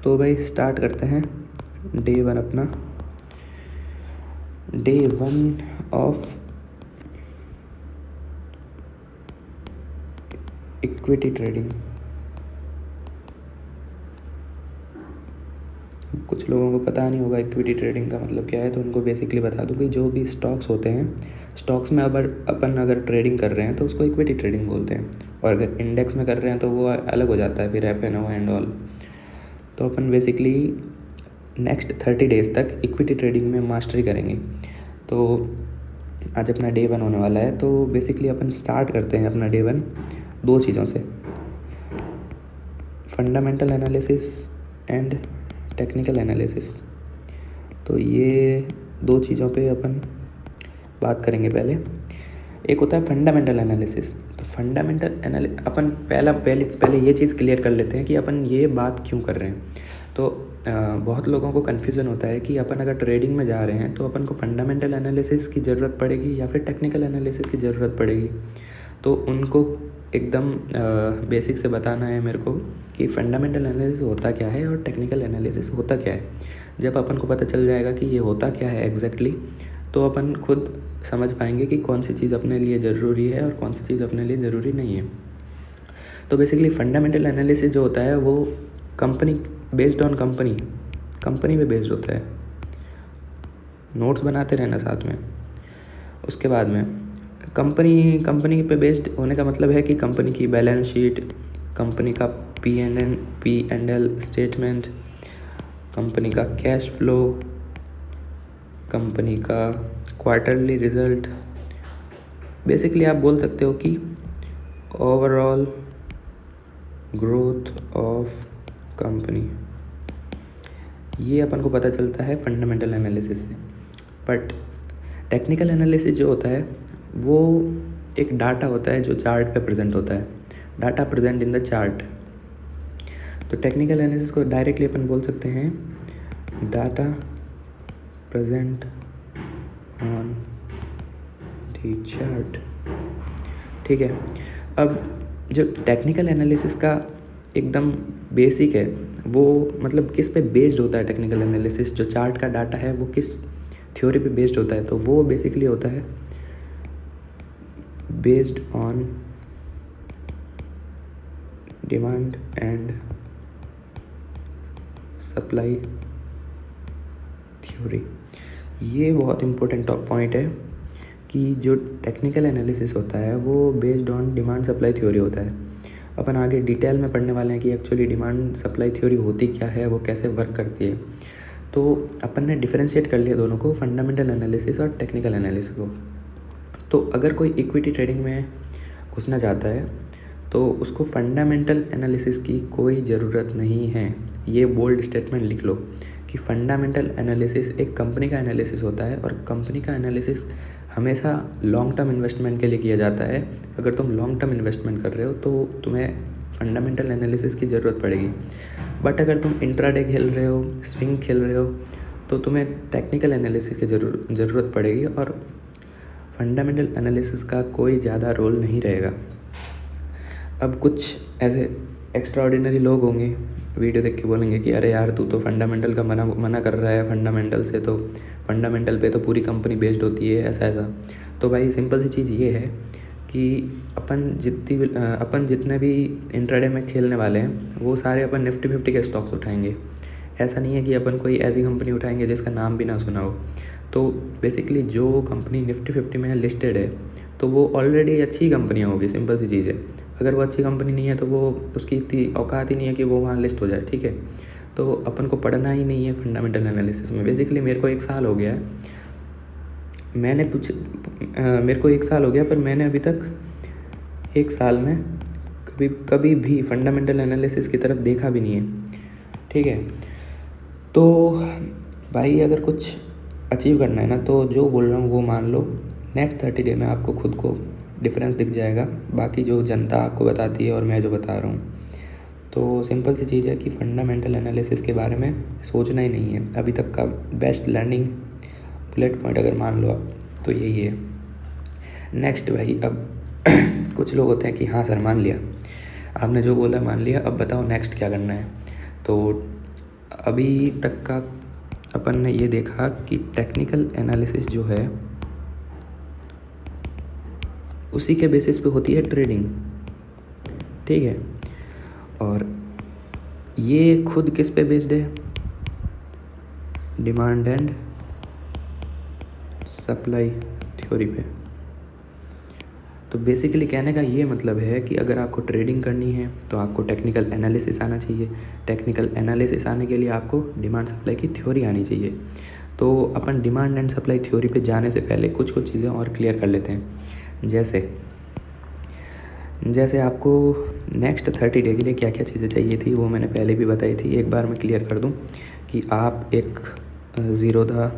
तो भाई स्टार्ट करते हैं डे वन अपना। Day one of equity trading. कुछ लोगों को पता नहीं होगा इक्विटी ट्रेडिंग का मतलब क्या है, तो उनको बेसिकली बता दूं कि जो भी स्टॉक्स होते हैं, स्टॉक्स में अपन अगर ट्रेडिंग कर रहे हैं तो उसको इक्विटी ट्रेडिंग बोलते हैं, और अगर इंडेक्स में कर रहे हैं तो वो अलग हो जाता है, फिर F&O एंड ऑल। तो अपन बेसिकली नेक्स्ट 30 डेज़ तक इक्विटी ट्रेडिंग में मास्टरी करेंगे। तो आज अपना डे वन होने वाला है। तो बेसिकली अपन स्टार्ट करते हैं अपना डे वन दो चीज़ों से, fundamental analysis and technical analysis. तो ये दो चीज़ों पे अपन बात करेंगे। एक होता है फंडामेंटल एनालिसिस। तो फंडामेंटल अपन पहले ये चीज़ क्लियर कर लेते हैं कि अपन ये बात क्यों कर रहे हैं। तो बहुत लोगों को कन्फ्यूज़न होता है कि अपन अगर ट्रेडिंग में जा रहे हैं तो अपन को फंडामेंटल एनालिसिस की ज़रूरत पड़ेगी या फिर टेक्निकल एनालिसिस की ज़रूरत पड़ेगी। तो उनको एकदम बेसिक से बताना है मेरे को कि फंडामेंटल एनालिसिस होता क्या है और टेक्निकल एनालिसिस होता क्या है। जब अपन को पता चल जाएगा कि ये होता क्या है एग्जैक्टली, तो अपन खुद समझ पाएंगे कि कौन सी चीज़ अपने लिए ज़रूरी है और कौन सी चीज़ अपने लिए ज़रूरी नहीं है। तो बेसिकली फंडामेंटल एनालिसिस जो होता है वो कंपनी बेस्ड ऑन कंपनी पे बेस्ड होता है। नोट्स बनाते रहना साथ में। उसके बाद में कंपनी पे बेस्ड होने का मतलब है कि कंपनी की बैलेंस शीट, कंपनी का P&L स्टेटमेंट, कंपनी का कैश फ्लो, कंपनी का क्वार्टरली रिजल्ट। बेसिकली आप बोल सकते हो कि ओवरऑल ग्रोथ ऑफ कंपनी, ये अपन को पता चलता है फंडामेंटल एनालिसिस से। बट टेक्निकल एनालिसिस जो होता है वो एक डाटा होता है जो चार्ट पे प्रेजेंट होता है, data present in the chart. तो टेक्निकल एनालिसिस को डायरेक्टली अपन बोल सकते हैं data present on the chart. ठीक है। अब जो टेक्निकल एनालिसिस का एकदम बेसिक है वो मतलब किस पे बेस्ड होता है टेक्निकल एनालिसिस, जो चार्ट का डाटा है वो किस थ्योरी पे बेस्ड होता है, तो वो बेसिकली होता है based on demand and supply theory. ये बहुत इम्पोर्टेंट पॉइंट है कि जो टेक्निकल एनालिसिस होता है वो based on demand supply theory होता है। अपन आगे डिटेल में पढ़ने वाले हैं कि एक्चुअली डिमांड सप्लाई थ्योरी होती क्या है, वो कैसे वर्क करती है। तो अपन ने डिफरेंशिएट कर लिया दोनों को, फंडामेंटल एनालिसिस और टेक्निकल एनालिसिस को। तो अगर कोई इक्विटी ट्रेडिंग में घुसना चाहता है तो उसको फंडामेंटल एनालिसिस की कोई ज़रूरत नहीं है। ये बोल्ड स्टेटमेंट लिख लो कि फंडामेंटल एनालिसिस एक कंपनी का एनालिसिस होता है, और कंपनी का एनालिसिस हमेशा लॉन्ग टर्म इन्वेस्टमेंट के लिए किया जाता है। अगर तुम लॉन्ग टर्म इन्वेस्टमेंट कर रहे हो तो तुम्हें फंडामेंटल एनालिसिस की ज़रूरत पड़ेगी। बट अगर तुम इंट्राडे खेल रहे हो, स्विंग खेल रहे हो, तो तुम्हें टेक्निकल एनालिसिस की ज़रूरत पड़ेगी, और फंडामेंटल एनालिसिस का कोई ज़्यादा रोल नहीं रहेगा। अब कुछ ऐसे एक्स्ट्राऑर्डिनरी लोग होंगे वीडियो देख के बोलेंगे कि अरे यार तू तो फंडामेंटल का मना कर रहा है, फंडामेंटल से तो फंडामेंटल पे तो पूरी कंपनी बेस्ड होती है, ऐसा। तो भाई सिंपल सी चीज़ ये है कि अपन जितने भी इंट्राडे में खेलने वाले हैं वो सारे अपन निफ्टी 50 के स्टॉक्स उठाएंगे। ऐसा नहीं है कि अपन कोई ऐसी कंपनी उठाएंगे जिसका नाम भी ना सुना हो। तो बेसिकली जो कंपनी निफ्टी 50 में लिस्टेड है तो वो ऑलरेडी अच्छी कंपनियाँ होगी, सिंपल सी चीज़ है। अगर वो अच्छी कंपनी नहीं है तो वो उसकी इतनी औकात ही नहीं है कि वो वहाँ लिस्ट हो जाए। ठीक है। तो अपन को पढ़ना ही नहीं है फंडामेंटल एनालिसिस में। बेसिकली मेरे को 1 साल हो गया है, मेरे को 1 साल हो गया, पर मैंने अभी तक 1 साल में कभी भी फंडामेंटल एनालिसिस की तरफ देखा भी नहीं है। ठीक है। तो भाई अगर कुछ अचीव करना है ना तो जो बोल रहा हूँ वो मान लो। नेक्स्ट 30 डे में आपको खुद को डिफरेंस दिख जाएगा, बाकी जो जनता आपको बताती है और मैं जो बता रहा हूँ। तो सिंपल सी चीज़ है कि फंडामेंटल एनालिसिस के बारे में सोचना ही नहीं है। अभी तक का बेस्ट लर्निंग बुलेट पॉइंट अगर मान लो आप तो यही है। नेक्स्ट भाई, अब कुछ लोग होते हैं कि हाँ सर मान लिया, आपने जो बोला मान लिया, अब बताओ नेक्स्ट क्या करना है। तो अभी तक का अपन ने ये देखा कि टेक्निकल एनालिसिस जो है उसी के बेसिस पे होती है ट्रेडिंग, ठीक है। और ये खुद किस पे बेस्ड है? डिमांड एंड सप्लाई थ्योरी पे। तो बेसिकली कहने का ये मतलब है कि अगर आपको ट्रेडिंग करनी है तो आपको टेक्निकल एनालिसिस आना चाहिए। टेक्निकल एनालिसिस आने के लिए आपको डिमांड सप्लाई की थ्योरी आनी चाहिए। तो अपन डिमांड एंड सप्लाई थ्योरी पे जाने से पहले कुछ चीज़ें और क्लियर कर लेते हैं। जैसे आपको नेक्स्ट 30 डे के लिए क्या क्या चीज़ें चाहिए थी वो मैंने पहले भी बताई थी। एक बार मैं क्लियर कर दूं कि आप एक ज़ीरोधा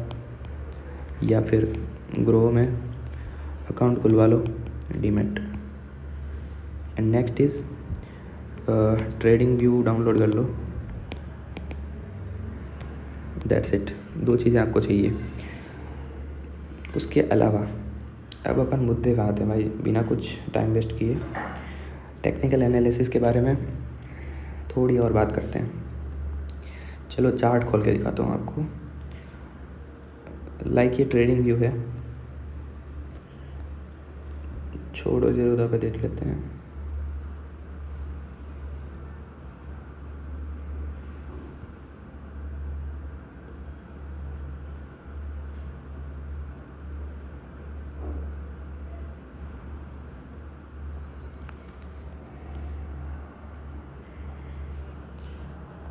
या फिर ग्रो में अकाउंट खुलवा लो, demat. And next is trading view download कर लो। दैट्स इट, 2 चीज़ें आपको चाहिए। उसके अलावा अब अपन मुद्दे पे आते हैं भाई, बिना कुछ टाइम वेस्ट किए टेक्निकल एनालिसिस के बारे में थोड़ी और बात करते हैं। चलो चार्ट खोल के दिखाता हूँ आपको। लाइक ये ट्रेडिंग व्यू है, छोड़ो ज़ीरोधा पे देख लेते हैं।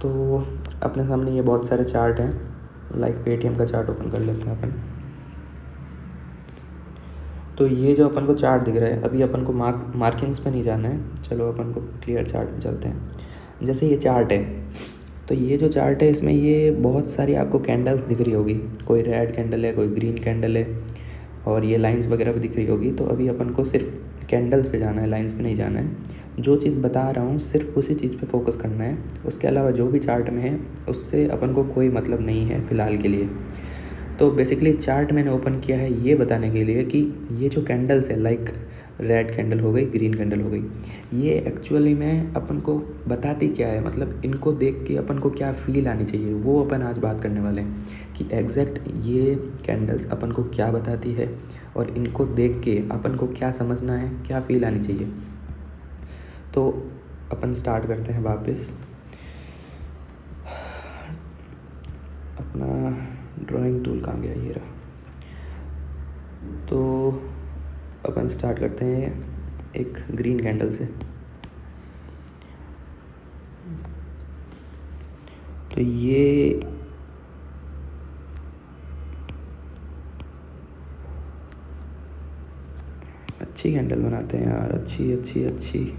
तो अपने सामने ये बहुत सारे चार्ट हैं। लाइक पेटीएम का चार्ट ओपन कर लेते हैं अपन। तो ये जो अपन को चार्ट दिख रहा है, अभी अपन को मार्किंग्स पे नहीं जाना है। चलो अपन को क्लियर चार्ट पे चलते हैं। जैसे ये चार्ट है, तो ये जो चार्ट है इसमें ये बहुत सारी आपको कैंडल्स दिख रही होगी। कोई रेड कैंडल है, कोई ग्रीन कैंडल है, और ये लाइंस वगैरह भी दिख रही होगी। तो अभी अपन को सिर्फ कैंडल्स पे जाना है, लाइंस पे नहीं जाना है। जो चीज़ बता रहा हूँ सिर्फ उसी चीज़ पे फोकस करना है। उसके अलावा जो भी चार्ट में है उससे अपन को कोई मतलब नहीं है फ़िलहाल के लिए। तो बेसिकली चार्ट मैंने ओपन किया है ये बताने के लिए कि ये जो कैंडल्स है, लाइक रेड कैंडल हो गई, ग्रीन कैंडल हो गई, ये एक्चुअली में अपन को बताती क्या है, मतलब इनको देख के अपन को क्या फ़ील आनी चाहिए, वो अपन आज बात करने वाले हैं कि एग्जैक्ट ये कैंडल्स अपन को क्या बताती है और इनको देख के अपन को क्या समझना है, क्या फ़ील आनी चाहिए। तो अपन स्टार्ट करते हैं वापस अपना ड्राइंग टूल। कहाँ गया? ये रहा। तो अपन स्टार्ट करते हैं एक ग्रीन कैंडल से। तो ये अच्छी कैंडल बनाते हैं यार, अच्छी अच्छी अच्छी।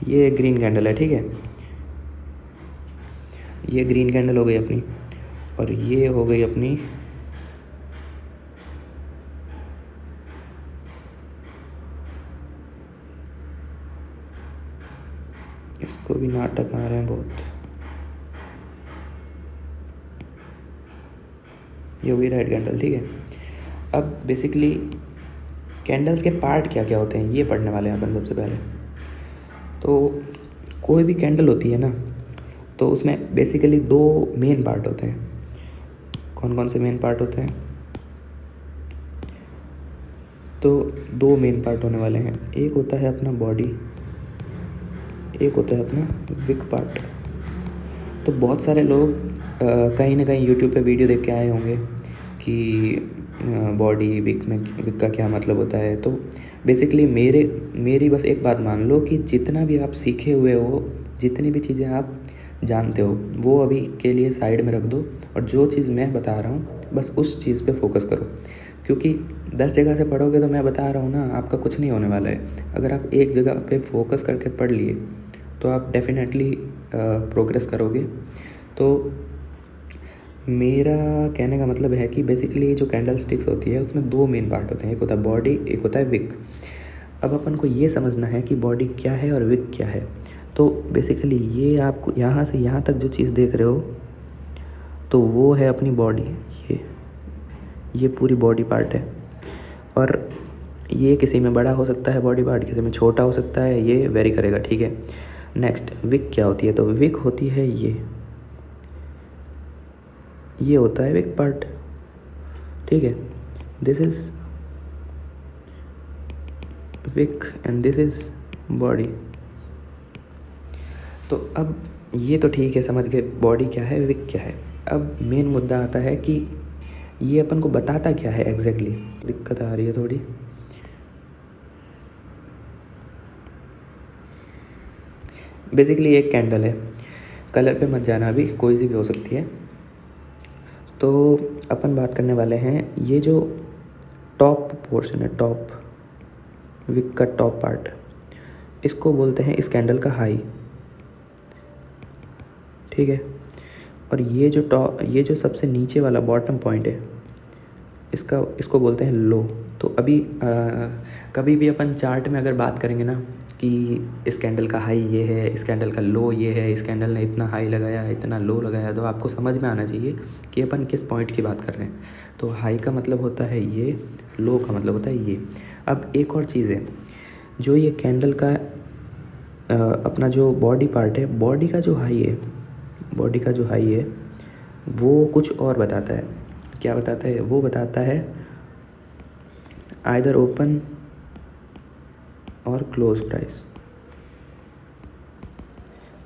ये ग्रीन कैंडल है, ठीक है। ये ग्रीन कैंडल हो गई अपनी, और ये हो गई अपनी इसको भी नाटक आ रहे हैं बहुत। ये हो गई रेड कैंडल, ठीक है। अब बेसिकली कैंडल्स के पार्ट क्या क्या होते हैं ये पढ़ने वाले हैं अपन सबसे पहले। तो कोई भी कैंडल होती है ना, तो उसमें बेसिकली 2 मेन पार्ट होते हैं। कौन कौन से मेन पार्ट होते हैं? तो 2 मेन पार्ट होने वाले हैं। एक होता है अपना बॉडी, एक होता है अपना विक पार्ट। तो बहुत सारे लोग कहीं ना कहीं यूट्यूब पे वीडियो देख के आए होंगे कि बॉडी विक में विक का क्या मतलब होता है। तो बेसिकली मेरी बस एक बात मान लो कि जितना भी आप सीखे हुए हो, जितनी भी चीज़ें आप जानते हो, वो अभी के लिए साइड में रख दो, और जो चीज़ मैं बता रहा हूँ बस उस चीज़ पे फोकस करो। क्योंकि 10 जगह से पढ़ोगे तो मैं बता रहा हूँ ना, आपका कुछ नहीं होने वाला है। अगर आप एक जगह पे फोकस करके पढ़ लिए तो आप डेफिनेटली प्रोग्रेस करोगे। तो मेरा कहने का मतलब है कि बेसिकली जो कैंडल स्टिक्स होती है उसमें 2 मेन पार्ट होते हैं। एक होता है बॉडी, एक होता है विक। अब अपन को ये समझना है कि बॉडी क्या है और विक क्या है। तो बेसिकली ये आपको यहाँ से यहाँ तक जो चीज़ देख रहे हो तो वो है अपनी बॉडी। ये पूरी बॉडी पार्ट है। और ये किसी में बड़ा हो सकता है बॉडी पार्ट, किसी में छोटा हो सकता है, ये वेरी करेगा, ठीक है। नेक्स्ट विक क्या होती है, तो विक होती है ये होता है विक पार्ट, ठीक है। This is wick and this is body. तो अब ये तो ठीक है, समझ गए बॉडी क्या है विक क्या है। अब मेन मुद्दा आता है कि ये अपन को बताता क्या है एग्जैक्टली। दिक्कत आ रही है थोड़ी। बेसिकली एक कैंडल है, कलर पे मत जाना, अभी कोई सी भी हो सकती है। तो अपन बात करने वाले हैं ये जो टॉप पोर्शन है, टॉप विक का टॉप पार्ट, इसको बोलते हैं इस कैंडल का हाई, ठीक है। और ये जो सबसे नीचे वाला बॉटम पॉइंट है, इसको बोलते हैं लो। तो अभी कभी भी अपन चार्ट में अगर बात करेंगे ना कि इस कैंडल का हाई ये है, इस कैंडल का लो ये है, इस कैंडल ने इतना हाई लगाया, इतना लो लगाया, तो आपको समझ में आना चाहिए कि अपन किस पॉइंट की बात कर रहे हैं। तो हाई का मतलब होता है ये, लो का मतलब होता है ये। अब एक और चीज़ है, जो ये कैंडल का अपना जो बॉडी पार्ट है, बॉडी का जो हाई है वो कुछ और बताता है। क्या बताता है, वो बताता है आइदर ओपन और क्लोज प्राइस।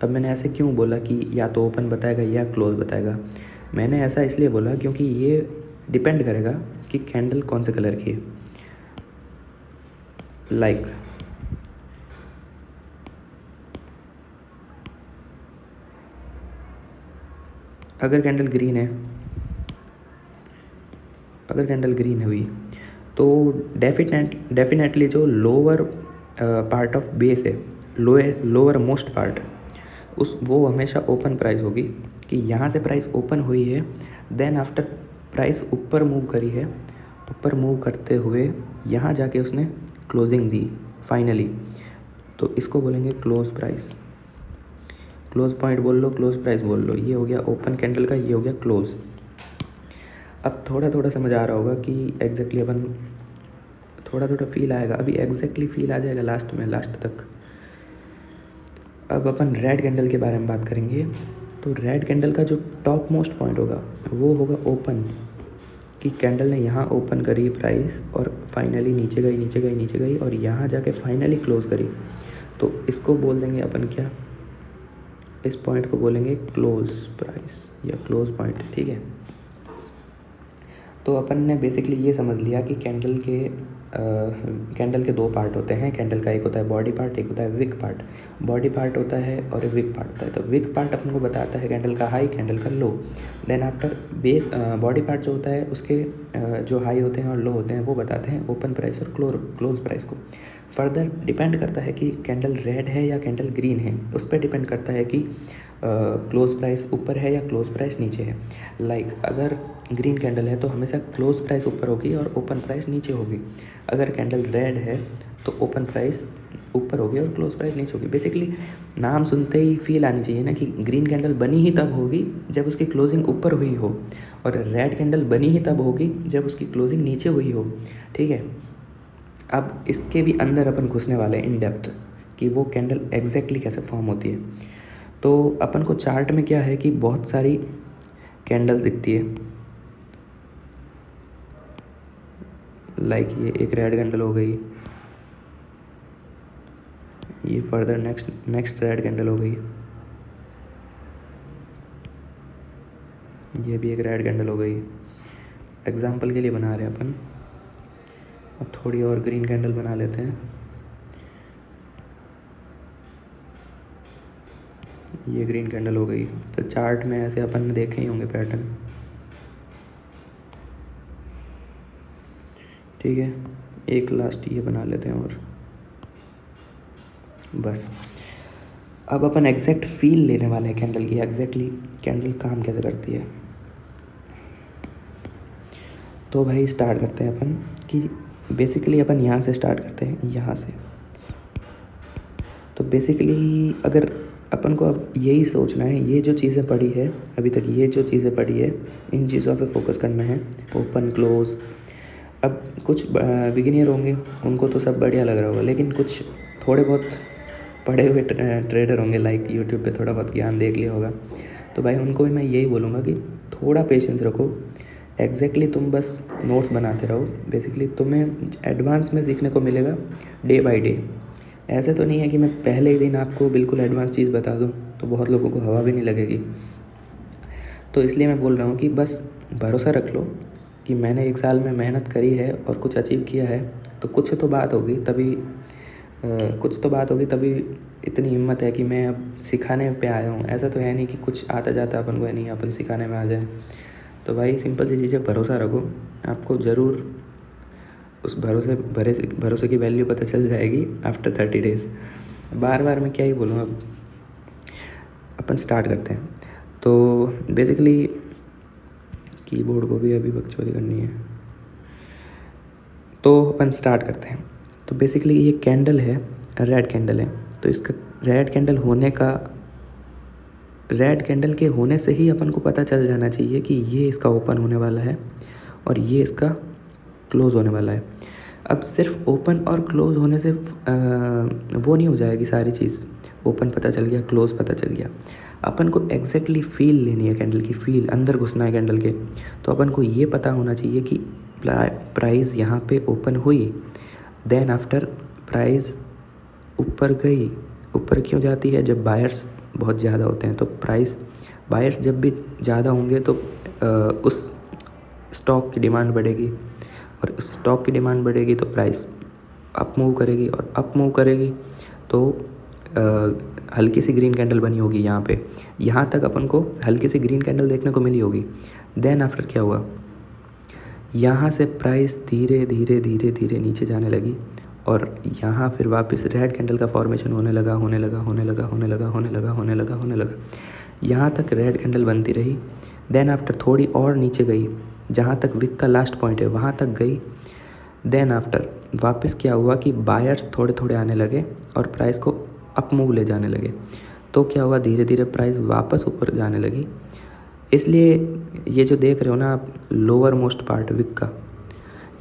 अब मैंने ऐसे क्यों बोला कि या तो ओपन बताएगा या क्लोज बताएगा, मैंने ऐसा इसलिए बोला क्योंकि ये डिपेंड करेगा कि कैंडल कौन से कलर की है। लाइक अगर कैंडल ग्रीन हुई तो डेफिनेटली जो लोअर पार्ट ऑफ बेस है, लोअर मोस्ट पार्ट, वो हमेशा ओपन प्राइस होगी। कि यहाँ से प्राइस ओपन हुई है, देन आफ्टर प्राइस ऊपर मूव करी है, ऊपर मूव करते हुए यहाँ जाके उसने क्लोजिंग दी फाइनली, तो इसको बोलेंगे क्लोज प्राइस। क्लोज पॉइंट बोल लो, क्लोज प्राइस बोल लो। ये हो गया ओपन कैंडल का, ये हो गया क्लोज। अब थोड़ा समझ आ रहा होगा कि एग्जैक्टली अपन थोड़ा फील आएगा, अभी एग्जैक्टली फील आ जाएगा लास्ट तक। अब अपन रेड कैंडल के बारे में बात करेंगे। तो रेड कैंडल का जो टॉप मोस्ट पॉइंट होगा वो होगा ओपन, कि कैंडल ने यहाँ ओपन करी प्राइस और फाइनली नीचे गई और यहाँ जाके फाइनली क्लोज करी, तो इसको बोल देंगे अपन क्या, इस पॉइंट को बोलेंगे क्लोज प्राइस या क्लोज पॉइंट, ठीक है। तो अपन ने बेसिकली ये समझ लिया कि कैंडल के दो पार्ट होते हैं। कैंडल का एक होता है बॉडी पार्ट, एक होता है विक पार्ट। बॉडी पार्ट होता है और विक पार्ट होता है। तो विक पार्ट अपन को बताता है कैंडल का हाई, कैंडल का low. Then after base body part जो होता है उसके जो हाई होते हैं और लो होते हैं वो बताते हैं ओपन प्राइस और क्लोज प्राइस को। फर्दर डिपेंड करता है कि कैंडल रेड है या कैंडल ग्रीन है, उस पर डिपेंड करता है कि क्लोज प्राइस ऊपर है या क्लोज प्राइस नीचे है। लाइक अगर ग्रीन कैंडल है तो हमेशा क्लोज प्राइस ऊपर होगी और ओपन प्राइस नीचे होगी। अगर कैंडल रेड है तो ओपन प्राइस ऊपर होगी और क्लोज प्राइस नीचे होगी। बेसिकली नाम सुनते ही फील आनी चाहिए ना कि ग्रीन कैंडल बनी ही तब होगी जब उसकी क्लोजिंग ऊपर हुई हो, और रेड कैंडल बनी ही तब होगी जब उसकी क्लोजिंग नीचे हुई हो, ठीक है। अब इसके भी अंदर अपन घुसने वाले हैं इन डेप्थ कि वो कैंडल एग्जैक्टली कैसे फॉर्म होती है। तो अपन को चार्ट में क्या है कि बहुत सारी कैंडल दिखती है। लाइक ये एक रेड कैंडल हो गई, ये फर्दर नेक्स्ट रेड कैंडल हो गई, ये भी एक रेड कैंडल हो गई। एग्जाम्पल के लिए बना रहे हैं अपन। अब थोड़ी और ग्रीन कैंडल बना लेते हैं। ये ग्रीन कैंडल हो गई। तो चार्ट में ऐसे अपन ने देखे ही होंगे पैटर्न, ठीक है। एक लास्ट ये बना लेते हैं और बस। अब अपन एग्जैक्ट फील लेने वाले हैं कैंडल की, एग्जैक्टली कैंडल काम कैसे करती है। तो भाई स्टार्ट करते हैं अपन कि बेसिकली अपन यहाँ से स्टार्ट करते हैं, यहाँ से। तो बेसिकली अगर अपन को अब यही सोचना है, ये जो चीज़ें पढ़ी है अभी तक, ये जो चीज़ें पढ़ी है इन चीज़ों पे फोकस करना है। ओपन क्लोज, अब कुछ बिगिनियर होंगे, उनको तो सब बढ़िया लग रहा होगा, लेकिन कुछ थोड़े बहुत पढ़े हुए ट्रेडर होंगे, लाइक यूट्यूब पे थोड़ा बहुत ज्ञान देख लिया होगा, तो भाई उनको भी मैं यही बोलूँगा कि थोड़ा पेशेंस रखो। एग्जैक्टली तुम बस नोट्स बनाते रहो, बेसिकली तुम्हें एडवांस में सीखने को मिलेगा डे बाय डे। ऐसे तो नहीं है कि मैं पहले ही दिन आपको बिल्कुल एडवांस चीज़ बता दूँ, तो बहुत लोगों को हवा भी नहीं लगेगी। तो इसलिए मैं बोल रहा हूँ कि बस भरोसा रख लो कि मैंने 1 साल में मेहनत करी है और कुछ अचीव किया है, तो कुछ तो बात होगी तभी इतनी हिम्मत है कि मैं अब सिखाने पे आया हूँ। ऐसा तो है नहीं कि कुछ आता जाता अपन को है नहीं, अपन सिखाने में आ जाए। तो भाई सिंपल सी चीज़ें, भरोसा रखो, आपको ज़रूर उस भरोसे की वैल्यू पता चल जाएगी आफ्टर 30 डेज़। बार बार मैं क्या ही बोलूँ, अब अपन स्टार्ट करते हैं। तो बेसिकली कीबोर्ड को भी अभी बकचोदी करनी है, तो अपन स्टार्ट करते हैं। तो बेसिकली ये कैंडल है, रेड कैंडल है, तो इसका रेड कैंडल के होने से ही अपन को पता चल जाना चाहिए कि ये इसका ओपन होने वाला है और ये इसका क्लोज़ होने वाला है। अब सिर्फ ओपन और क्लोज़ होने से वो नहीं हो जाएगी सारी चीज़। ओपन पता चल गया, क्लोज़ पता चल गया, अपन को एग्जैक्टली फील लेनी है, कैंडल की फील, अंदर घुसना है कैंडल के। तो अपन को ये पता होना चाहिए कि प्राइस यहाँ पे ओपन हुई, देन आफ्टर प्राइस ऊपर गई। ऊपर क्यों जाती है? जब बायर्स बहुत ज़्यादा होते हैं, तो बायर्स जब भी ज़्यादा होंगे तो उस स्टॉक की डिमांड बढ़ेगी, और स्टॉक की डिमांड बढ़ेगी तो प्राइस अप मूव करेगी, और अप मूव करेगी तो हल्की सी ग्रीन कैंडल बनी होगी यहाँ पे। यहाँ तक अपन को हल्की सी ग्रीन कैंडल देखने को मिली होगी। देन आफ्टर क्या हुआ, यहाँ से प्राइस धीरे धीरे धीरे धीरे नीचे जाने लगी, और यहाँ फिर वापस रेड कैंडल का फॉर्मेशन होने लगा। यहाँ तक रेड कैंडल बनती रही। देन आफ्टर थोड़ी और नीचे गई, जहाँ तक विक का लास्ट पॉइंट है वहाँ तक गई। देन आफ्टर वापस क्या हुआ कि बायर्स थोड़े थोड़े आने लगे और प्राइस को अप मूव ले जाने लगे। तो क्या हुआ, धीरे धीरे प्राइस वापस ऊपर जाने लगी। इसलिए ये जो देख रहे हो ना आप, लोअर मोस्ट पार्ट विक का,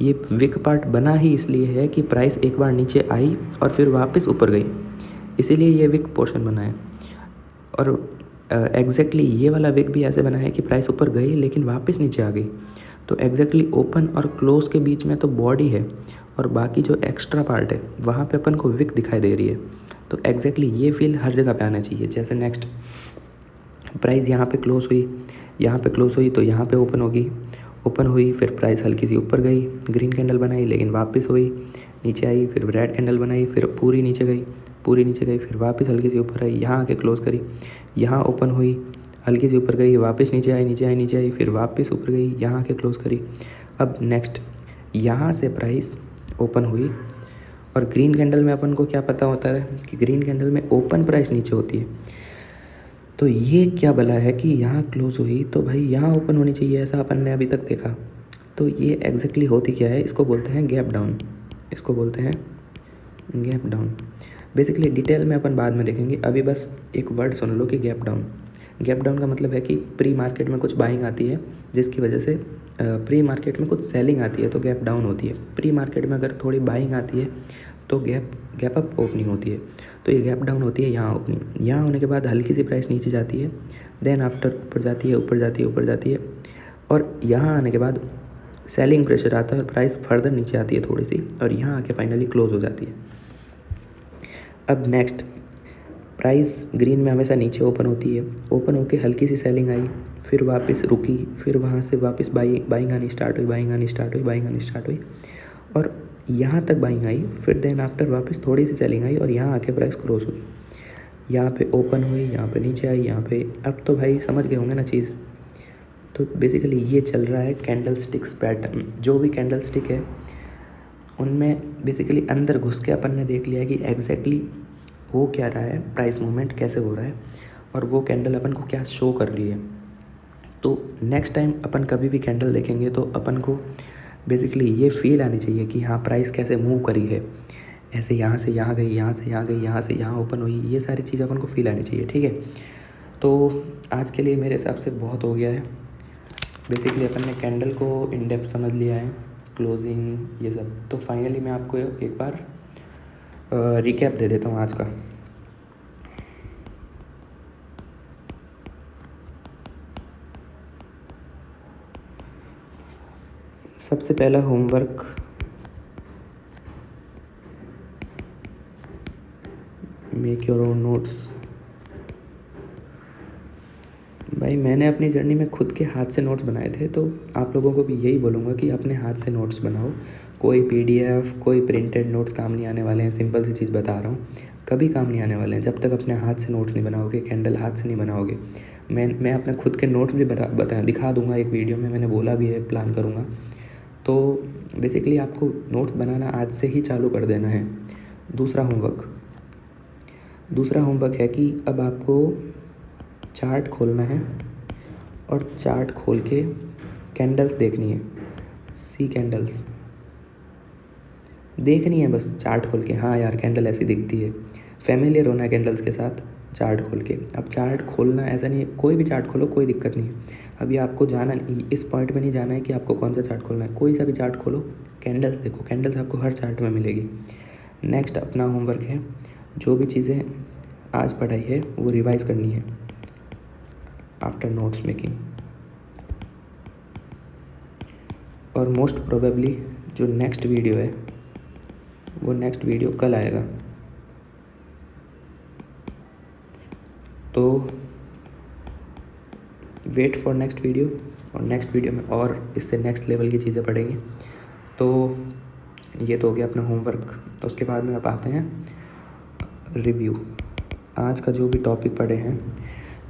ये विक पार्ट बना ही इसलिए है कि प्राइस एक बार नीचे आई और फिर वापस ऊपर गई, इसीलिए ये विक पोर्शन बना है। और एग्जैक्टली ये वाला विक भी ऐसे बना है कि प्राइस ऊपर गई लेकिन वापस नीचे आ गई। तो एग्जैक्टली ओपन और क्लोज के बीच में तो बॉडी है, और बाकी जो एक्स्ट्रा पार्ट है वहाँ पे अपन को विक दिखाई दे रही है। तो एग्जैक्टली ये फील हर जगह पे आना चाहिए। जैसे नेक्स्ट प्राइस यहाँ पे क्लोज हुई, तो यहाँ पे ओपन हुई, फिर प्राइस हल्की सी ऊपर गई, ग्रीन कैंडल बनाई, लेकिन वापस हुई, नीचे आई, फिर रेड कैंडल बनाई, फिर पूरी नीचे गई, फिर वापस हल्की सी ऊपर आई, यहाँ आके क्लोज़ करी, यहाँ ओपन हुई, हल्की सी ऊपर गई, वापस नीचे आई, फिर वापस ऊपर गई, यहाँ आके क्लोज़ करी। अब नेक्स्ट यहाँ से प्राइस ओपन हुई, और ग्रीन कैंडल में अपन को क्या पता होता है कि ग्रीन कैंडल में ओपन प्राइस नीचे होती है। तो ये क्या भला है कि यहाँ क्लोज़ हुई तो भाई यहाँ ओपन होनी चाहिए, ऐसा अपन ने अभी तक देखा। तो ये एग्जैक्टली होती क्या है, इसको बोलते हैं गैप डाउन। बेसिकली डिटेल में अपन बाद में देखेंगे, अभी बस एक वर्ड सुन लो कि गैप डाउन का मतलब है कि प्री मार्केट में कुछ बाइंग आती है, जिसकी वजह से प्री मार्केट में कुछ सेलिंग आती है तो गैप डाउन होती है। प्री मार्केट में अगर थोड़ी बाइंग आती है तो गैप अप ओपनिंग होती है। तो ये गैप डाउन होती है यहाँ ओपनिंग। यहाँ होने के बाद हल्की सी प्राइस नीचे जाती है, देन आफ्टर ऊपर जाती है, और यहाँ आने के बाद सेलिंग प्रेशर आता है और प्राइस फर्दर नीचे आती है थोड़ी सी, और यहाँ आके फाइनली क्लोज हो जाती है। अब नेक्स्ट प्राइस ग्रीन में हमेशा नीचे ओपन होती है, ओपन होके हल्की सी सेलिंग आई, फिर वापस रुकी, फिर वहाँ से वापस बाइंग आनी स्टार्ट हुई, और यहाँ तक बाइंग आई, फिर देन आफ्टर वापस थोड़ी सी सेलिंग आई, और यहाँ आके प्राइस क्रॉस हुई, यहाँ पे ओपन हुई, यहाँ पे नीचे आई, यहाँ पे। अब तो भाई समझ गए होंगे ना चीज़। तो बेसिकली ये चल रहा है कैंडल स्टिक्स पैटर्न। जो भी कैंडल स्टिक है उनमें बेसिकली अंदर घुस के अपन ने देख लिया है कि एग्जैक्टली हो क्या रहा है, प्राइस मूवमेंट कैसे हो रहा है, और वो कैंडल अपन को क्या शो कर रही है। तो नेक्स्ट टाइम अपन कभी भी कैंडल देखेंगे तो अपन को बेसिकली ये फील आनी चाहिए कि हाँ प्राइस कैसे मूव करी है, ऐसे यहाँ से यहाँ गई, यहाँ से यहाँ गई, यहाँ से यहाँ ओपन हुई, ये सारी चीज़ अपन को फील आनी चाहिए। ठीक है, तो आज के लिए मेरे हिसाब से बहुत हो गया है। बेसिकली अपन ने कैंडल को इन डेप्थ समझ लिया है, क्लोजिंग, ये सब। तो फाइनली मैं आपको एक बार रिकैप दे देता हूँ आज का। सबसे पहला homework, make your own notes. भाई मैंने अपनी जर्नी में खुद के हाथ से नोट्स बनाए थे, तो आप लोगों को भी यही बोलूँगा कि अपने हाथ से नोट्स बनाओ। कोई पीडीएफ, कोई प्रिंटेड नोट्स काम नहीं आने वाले हैं। सिंपल सी चीज़ बता रहा हूँ, कभी काम नहीं आने वाले हैं जब तक अपने हाथ से नोट्स नहीं बनाओगे, कैंडल हाथ से नहीं बनाओगे। मैं अपने खुद के नोट्स भी बता दिखा दूँगा एक वीडियो में, मैंने बोला भी है प्लान करूँगा। तो बेसिकली आपको नोट्स बनाना आज से ही चालू कर देना है। दूसरा होमवर्क है कि अब आपको चार्ट खोलना है और चार्ट खोल के कैंडल्स देखनी है। सी कैंडल्स देखनी है बस, चार्ट खोल के। हाँ यार, कैंडल ऐसी दिखती है। फेमिलियर होना है कैंडल्स के साथ चार्ट खोल के। अब चार्ट खोलना ऐसा नहीं है, कोई भी चार्ट खोलो, कोई दिक्कत नहीं है। अभी आपको जाना, इस पॉइंट में नहीं जाना है कि आपको कौन सा चार्ट खोलना है। कोई सा भी चार्ट खोलो, कैंडल्स देखो। कैंडल्स आपको हर चार्ट में मिलेगी। नेक्स्ट अपना होमवर्क है, जो भी चीज़ें आज पढ़ाई है वो रिवाइज़ करनी है आफ्टर नोट्स मेकिंग। और मोस्ट प्रोबेबली जो नेक्स्ट वीडियो है वो नेक्स्ट वीडियो कल आएगा। तो वेट फॉर नेक्स्ट वीडियो, और नेक्स्ट वीडियो में और इससे नेक्स्ट लेवल की चीज़ें पढ़ेंगी। तो ये तो हो गया अपना होमवर्क। तो उसके बाद में आप आते हैं रिव्यू। आज का जो भी टॉपिक पढ़े हैं,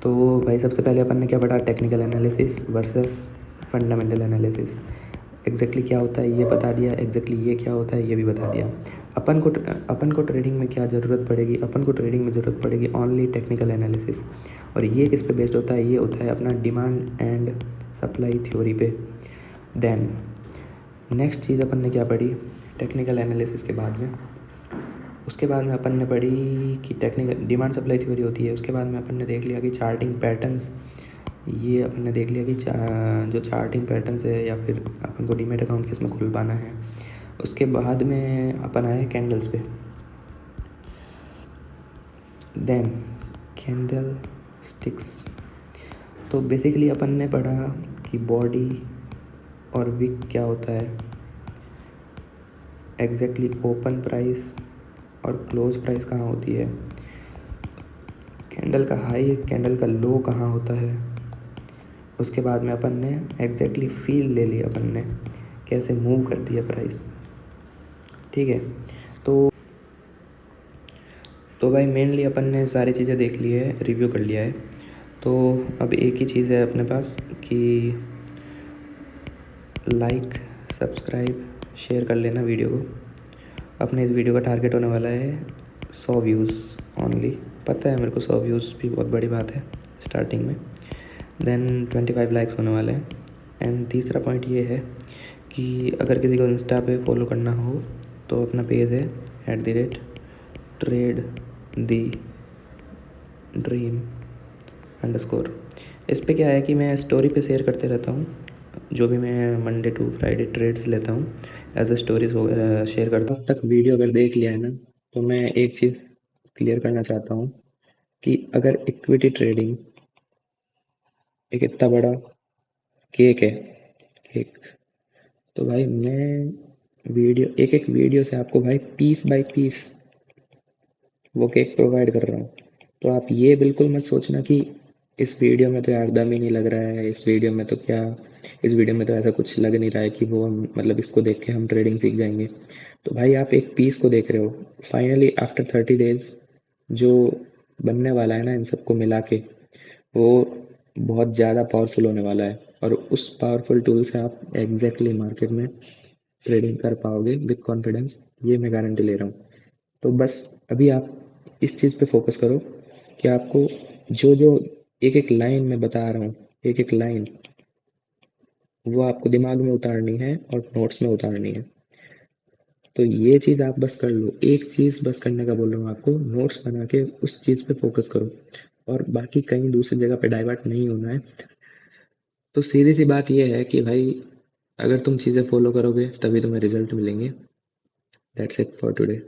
तो भाई सबसे पहले अपन ने क्या पढ़ा, technical analysis versus fundamental analysis. Exactly क्या होता है ये बता दिया, एग्जैक्टली ये क्या होता है ये भी बता दिया। अपन को ट्रेडिंग में क्या ज़रूरत पड़ेगी, अपन को ट्रेडिंग में ज़रूरत पड़ेगी ओनली टेक्निकल एनालिसिस। और ये किस पे बेस्ड होता है, ये होता है अपना डिमांड एंड सप्लाई थ्योरी पे। देन नेक्स्ट चीज़ अपन ने क्या पढ़ी टेक्निकल एनालिसिस के बाद में, उसके बाद में अपन ने पढ़ी कि टेक्निकल डिमांड सप्लाई थ्योरी होती है। उसके बाद में अपन ने देख लिया कि चार्टिंग पैटर्न्स, ये अपन ने देख लिया कि जो चार्टिंग पैटर्न्स है, या फिर अपन को डीमैट अकाउंट किस में खुल पाना है। उसके बाद में अपन आए कैंडल्स पे। Then candle sticks. तो बेसिकली अपन ने पढ़ा कि बॉडी और विक क्या होता है, एग्जैक्टली ओपन प्राइस और क्लोज प्राइस कहाँ होती है, कैंडल का हाई कैंडल का लो कहाँ होता है। उसके बाद में अपन ने एग्जैक्टली फील ले लिया, अपन ने कैसे मूव करती है प्राइस। ठीक है, तो भाई मेनली अपन ने सारी चीज़ें देख ली है, रिव्यू कर लिया है। तो अब एक ही चीज़ है अपने पास कि लाइक, सब्सक्राइब, शेयर कर लेना वीडियो को। अपने इस वीडियो का टारगेट होने वाला है 100 व्यूज़ ओनली। पता है मेरे को 100 व्यूज़ भी बहुत बड़ी बात है स्टार्टिंग में। देन 25 लाइक्स होने वाले हैं। एंड तीसरा पॉइंट ये है कि अगर किसी को इंस्टा पे फॉलो करना हो तो अपना पेज है @trade the dream _ इस पे क्या है कि मैं स्टोरी पे शेयर करते रहता हूँ, जो भी मैं मंडे टू फ्राइडे ट्रेड्स लेता हूँ एज ए स्टोरीज शेयर करता हूँ। तक वीडियो अगर देख लिया है ना, तो मैं एक चीज़ क्लियर करना चाहता हूँ कि अगर इक्विटी ट्रेडिंग एक इतना बड़ा केक है, केक, तो भाई मैं एक एक वीडियो से आपको भाई पीस बाय पीस वो केक प्रोवाइड कर रहा हूँ। तो आप ये बिल्कुल मत सोचना कि इस वीडियो में तो यार दम ही नहीं लग रहा है, इस वीडियो में तो ऐसा कुछ लग नहीं रहा है कि वो मतलब इसको देख के हम ट्रेडिंग सीख जाएंगे। तो भाई आप एक पीस को देख रहे हो, फाइनली आफ्टर 30 डेज जो बनने वाला है ना इन सबको मिला के, वो बहुत ज़्यादा पावरफुल होने वाला है। और उस पावरफुल टूल से आप एग्जैक्टली मार्केट में ट्रेडिंग कर पाओगे विद कॉन्फिडेंस, ये मैं गारंटी ले रहा हूँ। तो बस अभी आप इस चीज़ पे फोकस करो कि आपको जो जो एक एक लाइन मैं बता रहा हूँ, एक एक लाइन वो आपको दिमाग में उतारनी है और नोट्स में उतारनी है। तो ये चीज़ आप बस कर लो, एक चीज़ बस करने का बोल रहा हूँ आपको, नोट्स बना के उस चीज़ पे फोकस करो और बाकी कहीं दूसरी जगह पे डाइवर्ट नहीं होना है। तो सीधी सी बात ये है कि भाई अगर तुम चीज़ें फॉलो करोगे तभी तुम्हें रिजल्ट मिलेंगे। That's it for today.